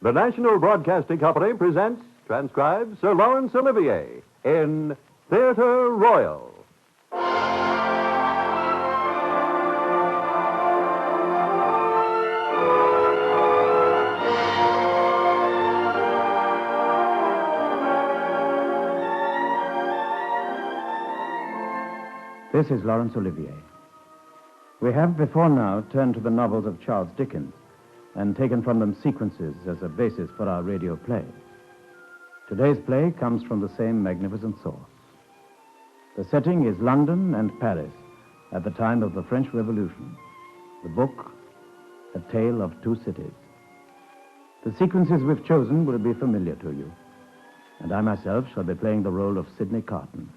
The National Broadcasting Company presents, transcribes, Sir Laurence Olivier in Theatre Royal. This is Laurence Olivier. We have before now turned to the novels of Charles Dickens and taken from them sequences as a basis for our radio play. Today's play comes from the same magnificent source. The setting is London and Paris at the time of the French Revolution. The book, A Tale of Two Cities. The sequences we've chosen will be familiar to you, and I myself shall be playing the role of Sidney Carton.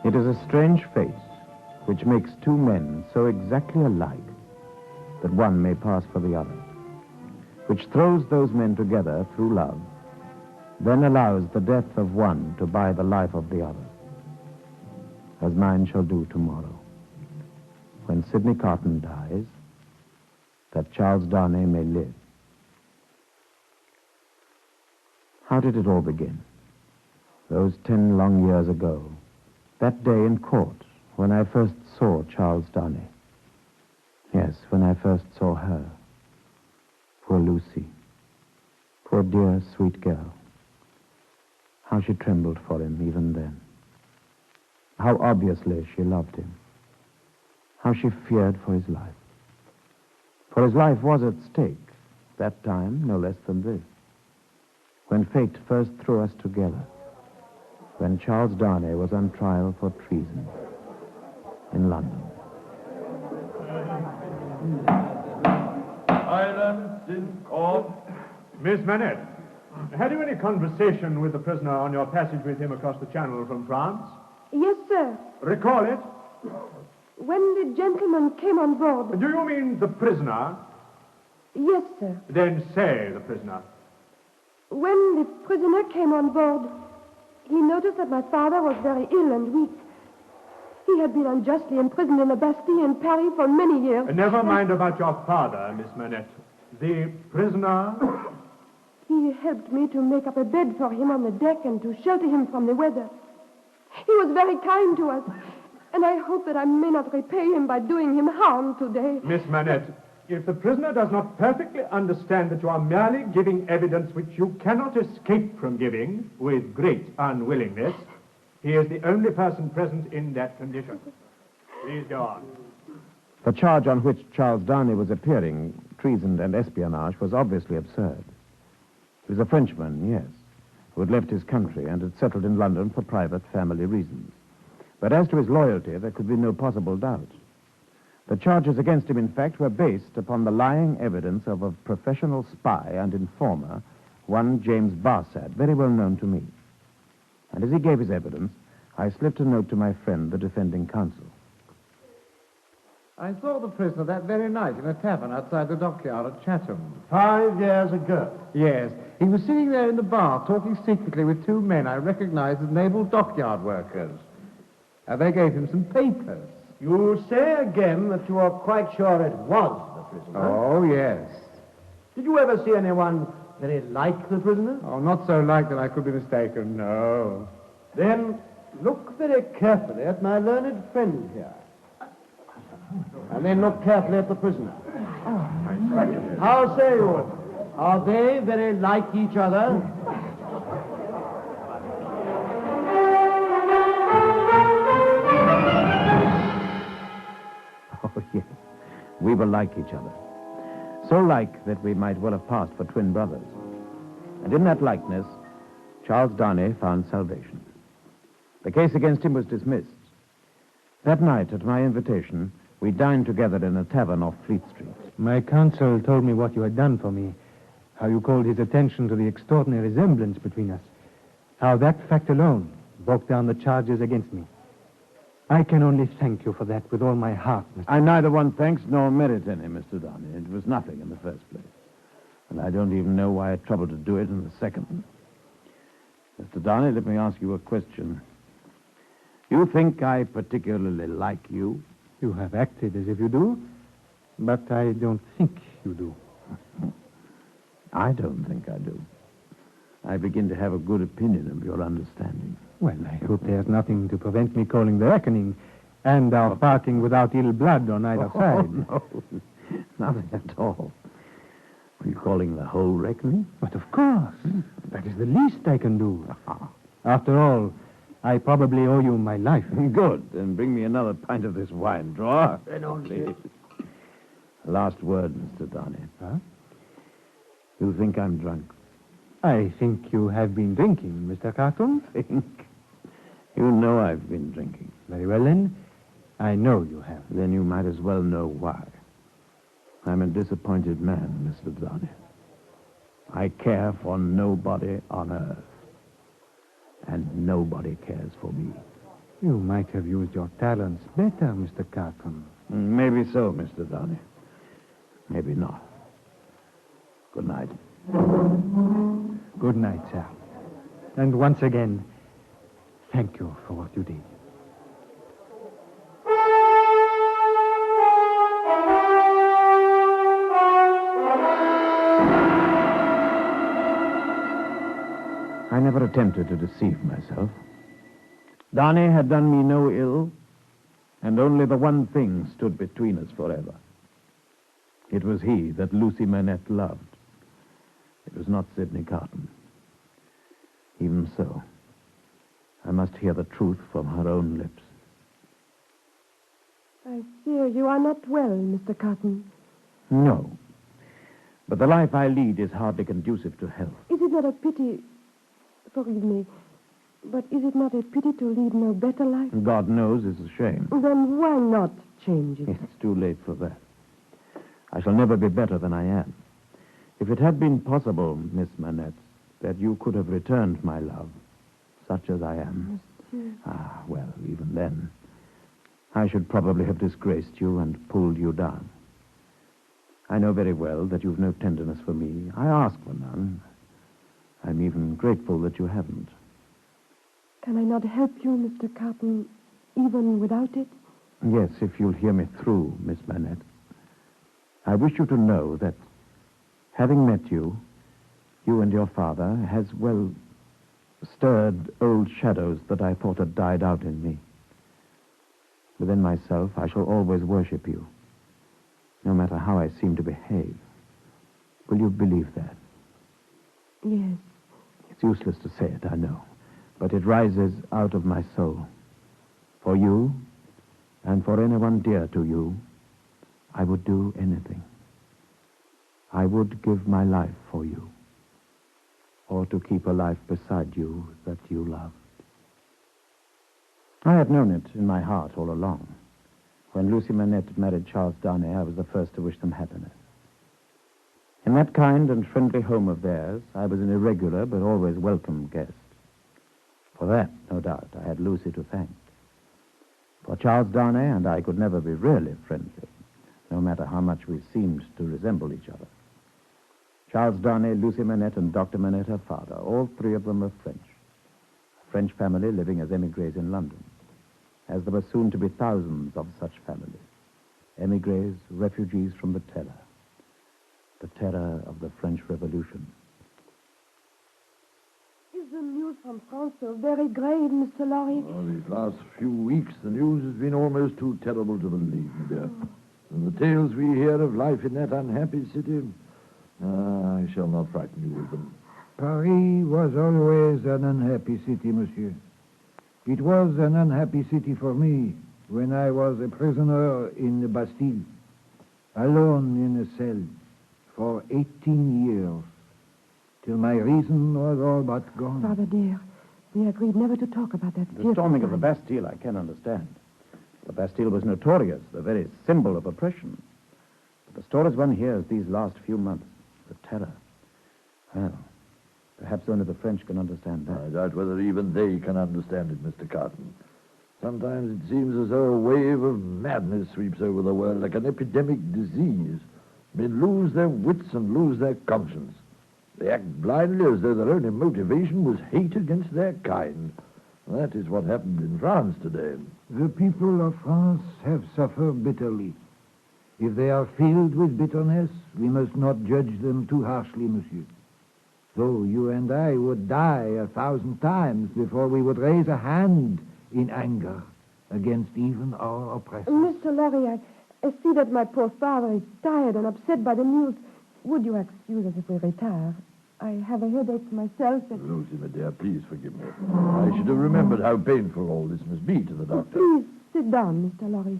It is a strange fate which makes two men so exactly alike that one may pass for the other, which throws those men together through love, then allows the death of one to buy the life of the other, as mine shall do tomorrow, when Sidney Carton dies, that Charles Darnay may live. How did it all begin? Those 10 long years ago, that day in court, when I first saw Charles Darnay. Yes, when I first saw her. Poor Lucy. Poor dear, sweet girl. How she trembled for him even then. How obviously she loved him. How she feared for his life. For his life was at stake, that time no less than this. When fate first threw us together. When Charles Darnay was on trial for treason in London. Silence in court. Miss Manette, had you any conversation with the prisoner on your passage with him across the Channel from France? Yes, sir. Recall it. When the gentleman came on board... Do you mean the prisoner? Yes, sir. Then say the prisoner. When the prisoner came on board, he noticed that my father was very ill and weak. He had been unjustly imprisoned in the Bastille in Paris for many years. Never mind about your father, Miss Manette. The prisoner? He helped me to make up a bed for him on the deck and to shelter him from the weather. He was very kind to us, and I hope that I may not repay him by doing him harm today. Miss Manette, if the prisoner does not perfectly understand that you are merely giving evidence which you cannot escape from giving with great unwillingness, he is the only person present in that condition. Please go on. The charge on which Charles Darnay was appearing, treason and espionage, was obviously absurd. He was a Frenchman, yes, who had left his country and had settled in London for private family reasons. But as to his loyalty, there could be no possible doubt. The charges against him, in fact, were based upon the lying evidence of a professional spy and informer, one James Barsad, very well known to me. And as he gave his evidence, I slipped a note to my friend, the defending counsel. I saw the prisoner that very night in a tavern outside the dockyard at Chatham. 5 years ago. Yes. He was sitting there in the bar, talking secretly with two men I recognized as naval dockyard workers. They gave him some papers. You say again that you are quite sure it was the prisoner. Oh, yes. Did you ever see anyone very like the prisoner? Oh, not so like that I could be mistaken, no. Then look very carefully at my learned friend here. And then look carefully at the prisoner. How say you? Are they very like each other? Oh, yes. We were like each other. So like that we might well have passed for twin brothers. And in that likeness, Charles Darnay found salvation. The case against him was dismissed. That night, at my invitation, we dined together in a tavern off Fleet Street. My counsel told me what you had done for me, how you called his attention to the extraordinary resemblance between us, how that fact alone broke down the charges against me. I can only thank you for that with all my heart, Mr. I neither want thanks nor merit any, Mr. Darnay. It was nothing in the first place. And I don't even know why I troubled to do it in the second. Mr. Darnay, let me ask you a question. You think I particularly like you? You have acted as if you do, but I don't think you do. I don't think I do. I begin to have a good opinion of your understanding. Well, I hope there's nothing to prevent me calling the reckoning and our parting without ill blood on either side. No, nothing at all. Are you calling the whole reckoning? But of course. That is the least I can do. After all, I probably owe you my life. Good. Then bring me another pint of this wine, drawer. Please. Last word, Mr. Darnay. Huh? You think I'm drunk? I think you have been drinking, Mr. Carton. Think? You know I've been drinking. Very well, then. I know you have. Then you might as well know why. I'm a disappointed man, Mr. Darnay. I care for nobody on earth. And nobody cares for me. You might have used your talents better, Mr. Carton. Maybe so, Mr. Darnay. Maybe not. Good night. Good night, sir. And once again, thank you for what you did. I never attempted to deceive myself. Darnay had done me no ill, and only the one thing stood between us forever. It was he that Lucy Manette loved. It was not Sidney Carton. Even so, I must hear the truth from her own lips. I fear you are not well, Mr. Carton. No. But the life I lead is hardly conducive to health. Is it not a pity... Forgive me, but is it not a pity to lead no better life? God knows it's a shame. Then why not change it? It's too late for that. I shall never be better than I am. If it had been possible, Miss Manette, that you could have returned my love, such as I am. Monsieur. Well, even then, I should probably have disgraced you and pulled you down. I know very well that you've no tenderness for me. I ask for none. I'm even grateful that you haven't. Can I not help you, Mr. Carton, even without it? Yes, if you'll hear me through, Miss Manette. I wish you to know that, having met you, you and your father, has, well, stirred old shadows that I thought had died out in me. Within myself, I shall always worship you, no matter how I seem to behave. Will you believe that? Yes. It's useless to say it, I know, but it rises out of my soul. For you, and for anyone dear to you, I would do anything. I would give my life for you, or to keep a life beside you that you loved. I had known it in my heart all along. When Lucy Manette married Charles Darnay, I was the first to wish them happiness. In that kind and friendly home of theirs, I was an irregular but always welcome guest. For that, no doubt, I had Lucy to thank. For Charles Darnay and I could never be really friendly, no matter how much we seemed to resemble each other. Charles Darnay, Lucy Manette, and Dr. Manette, her father, all three of them were French. A French family living as emigres in London, as there were soon to be thousands of such families. Emigres, refugees from the terror of the French Revolution. Is the news from France so very grave, Mr. Laurence? Oh, these last few weeks, the news has been almost too terrible to believe, dear. And the tales we hear of life in that unhappy city, I shall not frighten you with them. Paris was always an unhappy city, monsieur. It was an unhappy city for me when I was a prisoner in the Bastille, alone in a cell for 18 years, till my reason was all but gone. Father dear, we agreed never to talk about that. The storming of the Bastille I can understand. The Bastille was notorious, the very symbol of oppression. But the stories one hears these last few months, the terror. Well, perhaps only the French can understand that. I doubt whether even they can understand it, Mr. Carton. Sometimes it seems as though a wave of madness sweeps over the world like an epidemic disease. Men lose their wits and lose their conscience. They act blindly as though their only motivation was hate against their kind. That is what happened in France today. The people of France have suffered bitterly. If they are filled with bitterness, we must not judge them too harshly, monsieur. Though you and I would die 1,000 times before we would raise a hand in anger against even our oppressors. Mr. Laurier, I see that my poor father is tired and upset by the news. Would you excuse us if we retire? I have a headache myself. Lucy, my dear, please forgive me. I should have remembered how painful all this must be to the doctor. Please sit down, Mr. Laurier.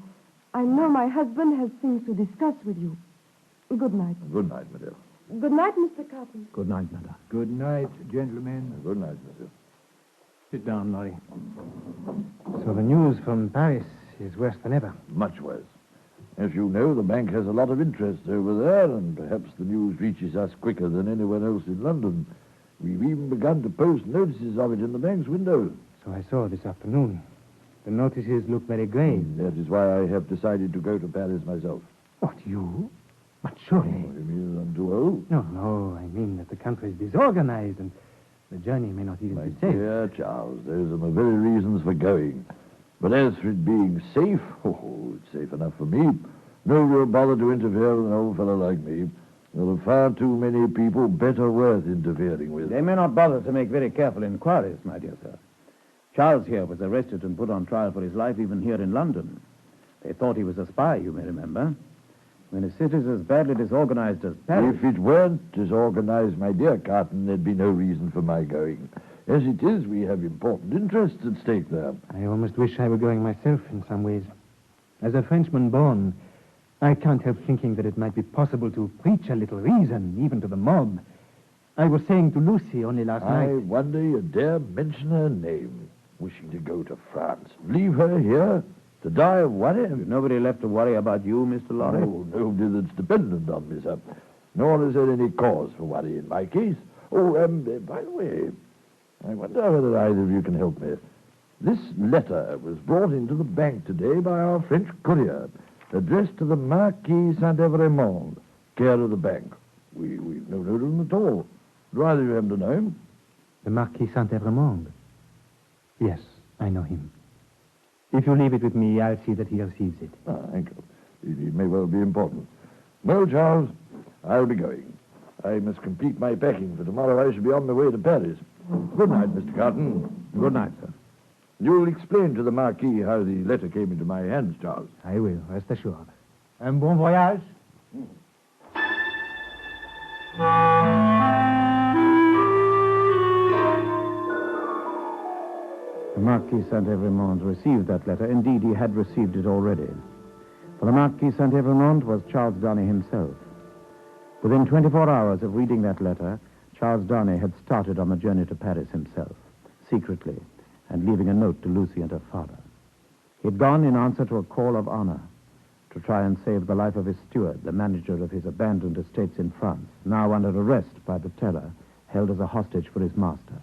I know my husband has things to discuss with you. Good night. Good night, my dear. Good night, Mr. Carton. Good night, madame. Good night, gentlemen. Good night, monsieur. Sit down, Laurie. So the news from Paris is worse than ever. Much worse. As you know, the bank has a lot of interest over there, and perhaps the news reaches us quicker than anyone else in London. We've even begun to post notices of it in the bank's window. So I saw this afternoon. The notices look very grave. That is why I have decided to go to Paris myself. What, you? But surely... Oh, you mean I'm too old? No, I mean that the country is disorganized and the journey may not even My be safe. dear Charles, those are my very reasons for going. But as for it being safe, it's safe enough for me. No real bother to interfere with an old fellow like me. There are far too many people better worth interfering with. They may not bother to make very careful inquiries, my dear sir. Charles here was arrested and put on trial for his life even here in London. They thought he was a spy, you may remember. When a city is as badly disorganized as Paris... If it weren't disorganized, my dear Carton, there'd be no reason for my going. As it is, we have important interests at stake there. I almost wish I were going myself in some ways. As a Frenchman born, I can't help thinking that it might be possible to preach a little reason, even to the mob. I was saying to Lucy only last night... I wonder you dare mention her name. Wishing to go to France. Leave her here? To die of worry? There's nobody left to worry about you, Mr. Laurie. Oh, nobody that's dependent on me, sir. Nor is there any cause for worry in my case. Oh, by the way, I wonder whether either of you can help me. This letter was brought into the bank today by our French courier, addressed to the Marquis Saint-Evremond, care of the bank. We've no note of him at all. Do either of you happen to know him? The Marquis Saint-Evremond? Yes, I know him. If you leave it with me, I'll see that he receives it. Thank you. It may well be important. Well, Charles, I'll be going. I must complete my packing, for tomorrow I shall be on my way to Paris. Good night, Mr. Carton. Good night, sir. You'll explain to the Marquis how the letter came into my hands, Charles. I will, rest assured. Un bon voyage. The Marquis Saint-Evremond received that letter. Indeed, he had received it already. For the Marquis Saint-Evremond was Charles Darnay himself. Within 24 hours of reading that letter, Charles Darnay had started on the journey to Paris himself, secretly, and leaving a note to Lucy and her father. He had gone in answer to a call of honor to try and save the life of his steward, the manager of his abandoned estates in France, now under arrest by the Terror, held as a hostage for his master.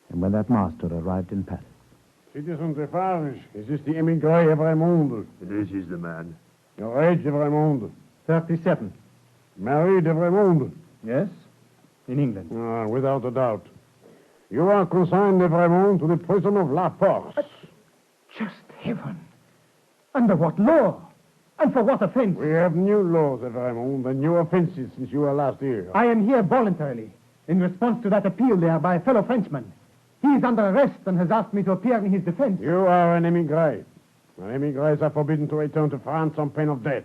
And when that master arrived in Paris... Citizen Defarge, is this the émigré Evrémonde? This is the man. Your age, Evrémonde? 37. Married, Evrémonde? Yes? In England. Without a doubt. You are consigned, Evrémonde, to the prison of La Force. Just heaven. Under what law? And for what offense? We have new laws, Evrémonde, and new offenses since you were last here. I am here voluntarily, in response to that appeal there by a fellow Frenchman. He is under arrest and has asked me to appear in his defense. You are an émigré. And émigrés are forbidden to return to France on pain of death.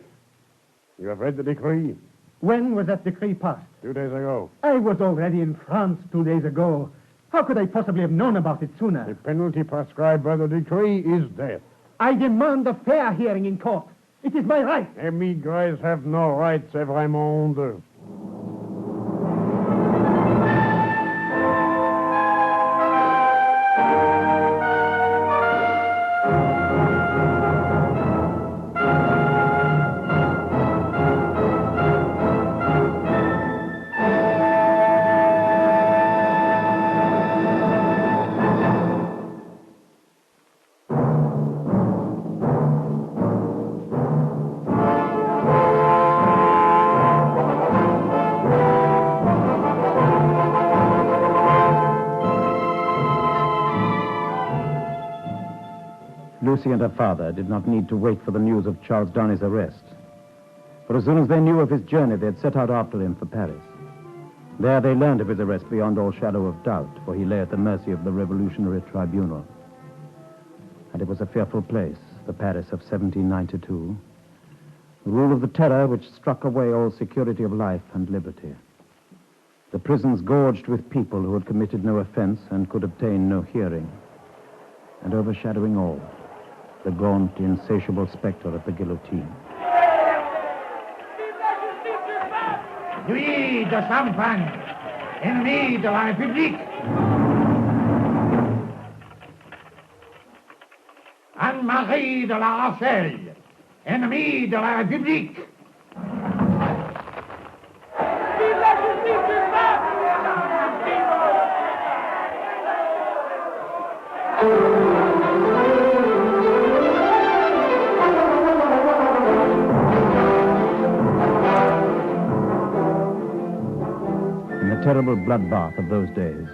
You have read the decree? When was that decree passed? 2 days ago. I was already in France 2 days ago. How could I possibly have known about it sooner? The penalty prescribed by the decree is death. I demand a fair hearing in court. It is my right. Émigrés have no rights, Evrémonde. Lucy and her father did not need to wait for the news of Charles Darnay's arrest. For as soon as they knew of his journey, they had set out after him for Paris. There they learned of his arrest beyond all shadow of doubt, for he lay at the mercy of the Revolutionary Tribunal. And it was a fearful place, the Paris of 1792. The rule of the terror which struck away all security of life and liberty. The prisons gorged with people who had committed no offense and could obtain no hearing. And overshadowing all, the gaunt, insatiable specter of the guillotine. Nuit de champagne, ennemi de la République. Anne-Marie de la Rochelle, ennemi de la République. Vive la justice du In the terrible bloodbath of those days,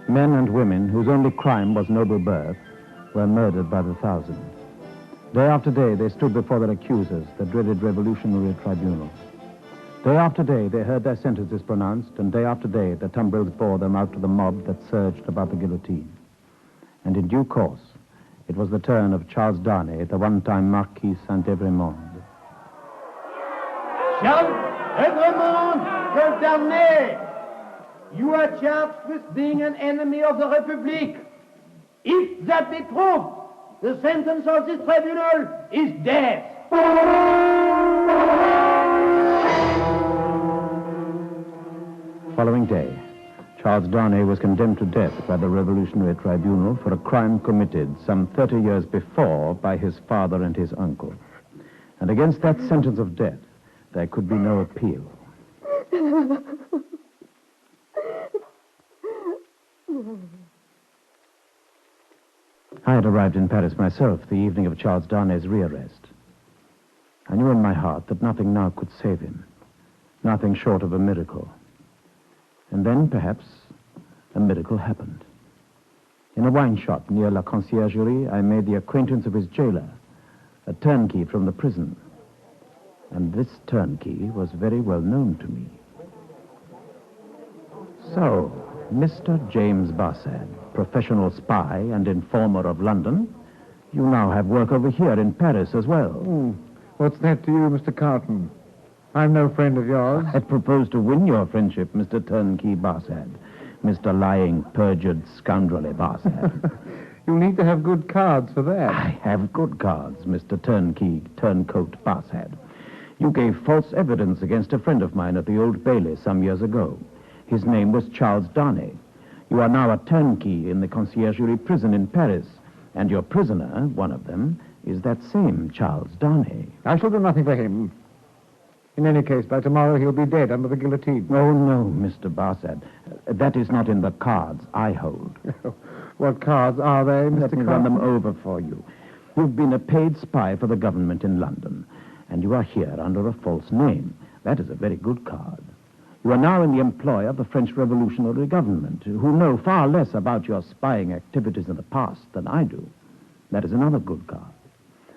men and women whose only crime was noble birth were murdered by the thousands. Day after day, they stood before their accusers, the dreaded Revolutionary Tribunal. Day after day, they heard their sentences pronounced, and day after day, the tumbrils bore them out to the mob that surged about the guillotine. And in due course, it was the turn of Charles Darnay, the one-time Marquis Saint-Evremond. Charles Darnay, you are charged with being an enemy of the Republic. If that be proved, the sentence of this tribunal is death. Following day, Charles Darnay was condemned to death by the Revolutionary Tribunal for a crime committed some 30 years before by his father and his uncle. And against that sentence of death, there could be no appeal. I had arrived in Paris myself the evening of Charles Darnay's rearrest. I knew in my heart that nothing now could save him, nothing short of a miracle. And then, perhaps, a miracle happened. In a wine shop near La Conciergerie, I made the acquaintance of his jailer, a turnkey from the prison. And this turnkey was very well known to me. So, Mr. James Barsad, professional spy and informer of London, you now have work over here in Paris as well. What's that to you, Mr. Carton? I'm no friend of yours. I propose to win your friendship, Mr. Turnkey Barsad. Mr. Lying, perjured, scoundrelly Barsad. You'll need to have good cards for that. I have good cards, Mr. Turnkey, Turncoat Barsad. You gave false evidence against a friend of mine at the Old Bailey some years ago. His name was Charles Darnay. You are now a turnkey in the Conciergerie prison in Paris, and your prisoner, one of them, is that same Charles Darnay. I shall do nothing for him. In any case, by tomorrow he'll be dead under the guillotine. Oh, no, Mr. Barsad. That is not in the cards I hold. What cards are they, Mr. Let me run them over for you. You've been a paid spy for the government in London, and you are here under a false name. That is a very good card. You are now in the employ of the French Revolutionary government, who know far less about your spying activities in the past than I do. That is another good card.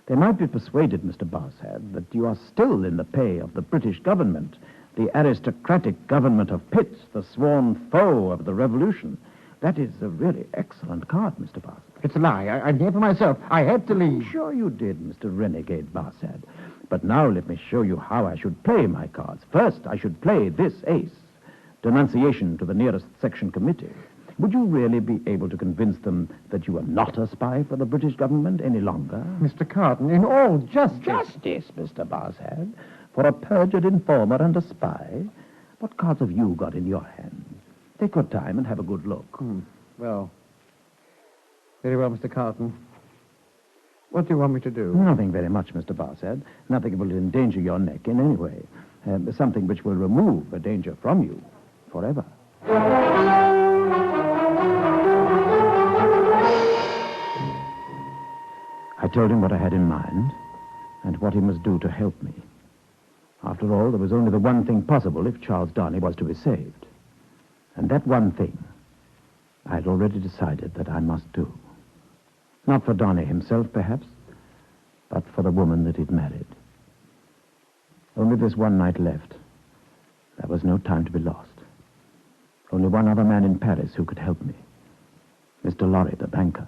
They might be persuaded, Mr. Barsad, that you are still in the pay of the British government, the aristocratic government of Pitt, the sworn foe of the Revolution. That is a really excellent card, Mr. Barsad. It's a lie. I'm here for myself. I had to leave. Sure you did, Mr. Renegade Barsad. But now let me show you how I should play my cards. First, I should play this ace. Denunciation to the nearest section committee. Would you really be able to convince them that you are not a spy for the British government any longer? Mr. Carton, in all justice. Justice, Mr. Barsad. For a perjured informer and a spy. What cards have you got in your hand? Take your time and have a good look. Well, very well, Mr. Carton. What do you want me to do? Nothing very much, Mr. Barsad. Nothing that will endanger your neck in any way. Something which will remove a danger from you forever. I told him what I had in mind and what he must do to help me. After all, there was only the one thing possible if Charles Darnay was to be saved. And that one thing, I had already decided that I must do. Not for Darnay himself, perhaps, but for the woman that he'd married. Only this one night left. There was no time to be lost. Only one other man in Paris who could help me. Mr. Lorry, the banker.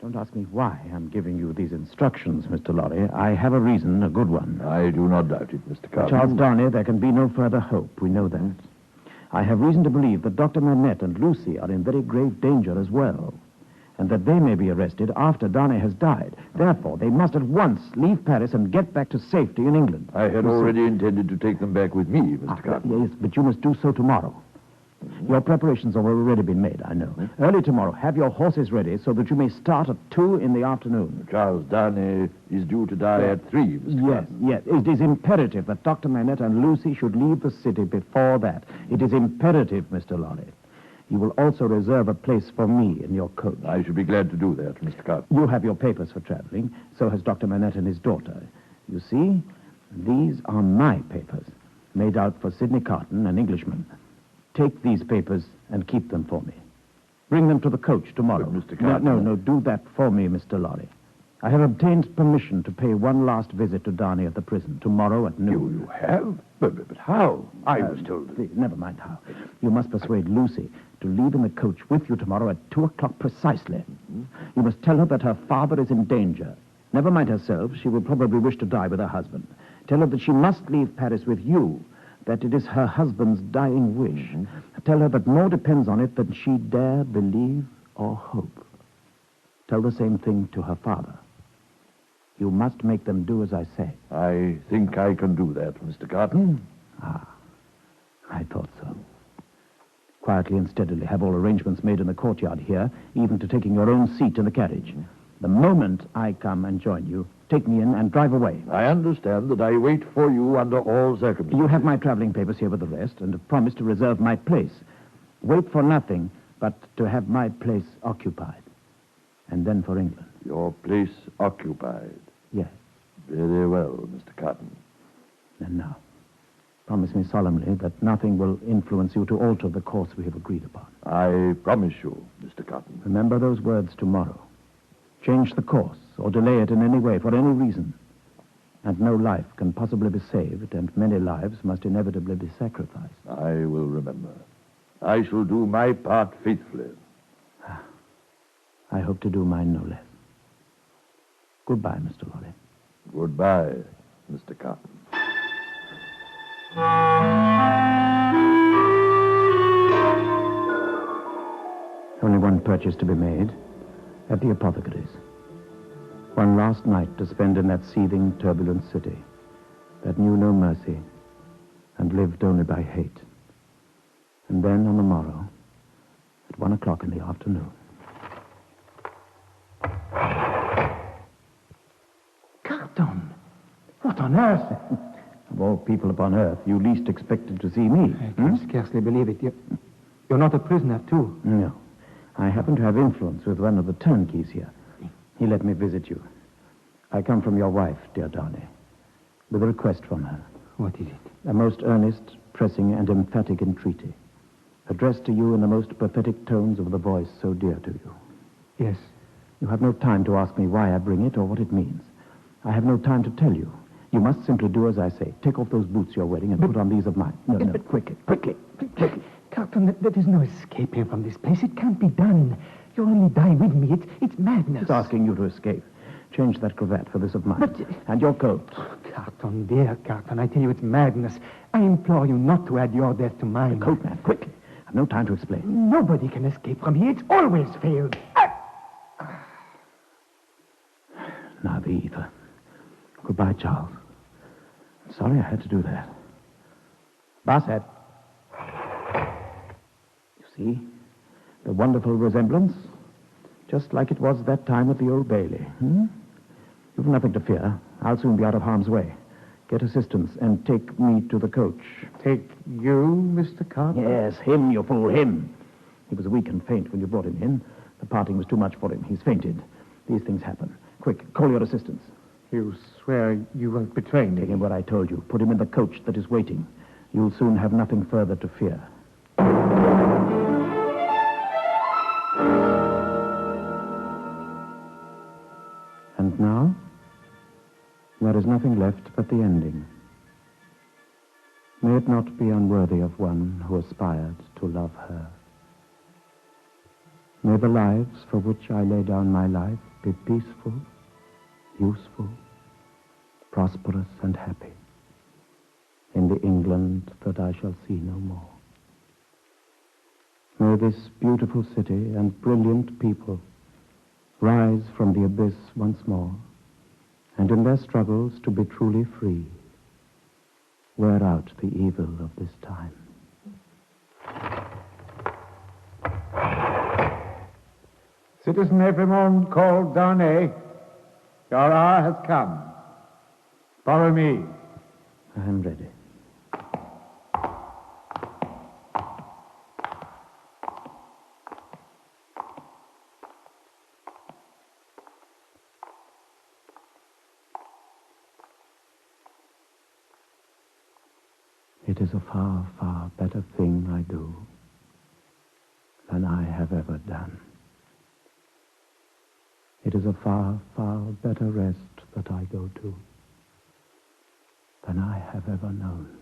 Don't ask me why I'm giving you these instructions, Mr. Lorry. I have a reason, a good one. I do not doubt it, Mr. For Carton. Charles Darnay, there can be no further hope. We know that. I have reason to believe that Dr. Manette and Lucy are in very grave danger as well, and that they may be arrested after Darnay has died. Therefore, they must at once leave Paris and get back to safety in England. I had already intended to take them back with me, Mr. Carton. Yes, but you must do so tomorrow. Your preparations have already been made, I know. Early tomorrow, have your horses ready so that you may start at 2 in the afternoon. Charles Darnay is due to die at 3, Mr. Carton. Yes. It is imperative that Dr. Manette and Lucy should leave the city before that. It is imperative, Mr. Lorry. You will also reserve a place for me in your coach. I should be glad to do that, Mr. Carton. You have your papers for traveling. So has Dr. Manette and his daughter. You see, these are my papers, made out for Sidney Carton, an Englishman. Take these papers and keep them for me. Bring them to the coach tomorrow. But, Mr. Carton... No, do that for me, Mr. Lorry. I have obtained permission to pay one last visit to Darnay at the prison tomorrow at noon. You have? But how? I was told... Never mind how. You must persuade Lucy to leave in the coach with you tomorrow at 2 o'clock precisely. Mm-hmm. You must tell her that her father is in danger. Never mind herself. She will probably wish to die with her husband. Tell her that she must leave Paris with you, that it is her husband's dying wish. Mm-hmm. Tell her that more depends on it than she dare believe or hope. Tell the same thing to her father. You must make them do as I say. I think I can do that, Mr. Carton. I thought so. Quietly and steadily have all arrangements made in the courtyard here, even to taking your own seat in the carriage. Mm-hmm. The moment I come and join you, take me in and drive away. I understand that I wait for you under all circumstances. You have my traveling papers here with the rest, and have promised to reserve my place. Wait for nothing but to have my place occupied. And then for England. Your place occupied? Yes. Very well, Mr. Carton. And now, promise me solemnly that nothing will influence you to alter the course we have agreed upon. I promise you, Mr. Carton. Remember those words tomorrow. Change the course or delay it in any way for any reason. And no life can possibly be saved, and many lives must inevitably be sacrificed. I will remember. I shall do my part faithfully. I hope to do mine no less. Goodbye, Mr. Lorry. Goodbye, Mr. Carton. Only one purchase to be made. At the apothecary's. One last night to spend in that seething, turbulent city that knew no mercy and lived only by hate. And then on the morrow, at 1 o'clock in the afternoon. Carton! What on earth? Of all people upon earth, you least expected to see me. I can scarcely believe it. You're not a prisoner, too? No. I happen to have influence with one of the turnkeys here. He let me visit you. I come from your wife, dear Darnay, with a request from her. What is it? A most earnest, pressing, and emphatic entreaty, addressed to you in the most pathetic tones of the voice so dear to you. Yes. You have no time to ask me why I bring it or what it means. I have no time to tell you. You must simply do as I say. Take off those boots you're wearing and put on these of mine. No, quickly. Carton, there is no escaping from this place. It can't be done. You'll only die with me. It's madness. It's asking you to escape. Change that cravat for this of mine. And your coat. Carton, dear Carton, I tell you it's madness. I implore you not to add your death to mine. The coat, man, quickly. I've no time to explain. Nobody can escape from here. It's always failed. Now the ether. Goodbye, Charles. Sorry I had to do that. Bassett. You see? The wonderful resemblance? Just like it was that time at the Old Bailey. You've nothing to fear. I'll soon be out of harm's way. Get assistance and take me to the coach. Take you, Mr. Carton? Yes, him, you fool, him. He was weak and faint when you brought him in. The parting was too much for him. He's fainted. These things happen. Quick, call your assistants. You swear you won't betray me? Take him what I told you. Put him in the coach that is waiting. You'll soon have nothing further to fear. is nothing left but the ending. May it not be unworthy of one who aspired to love her. May the lives for which I lay down my life be peaceful, useful, prosperous, and happy in the England that I shall see no more. May this beautiful city and brilliant people rise from the abyss once more, and in their struggles to be truly free, wear out the evil of this time. Citizen everyone called Darnay, your hour has come. Follow me. I am ready. It is a far, far better thing I do than I have ever done. It is a far, far better rest that I go to than I have ever known.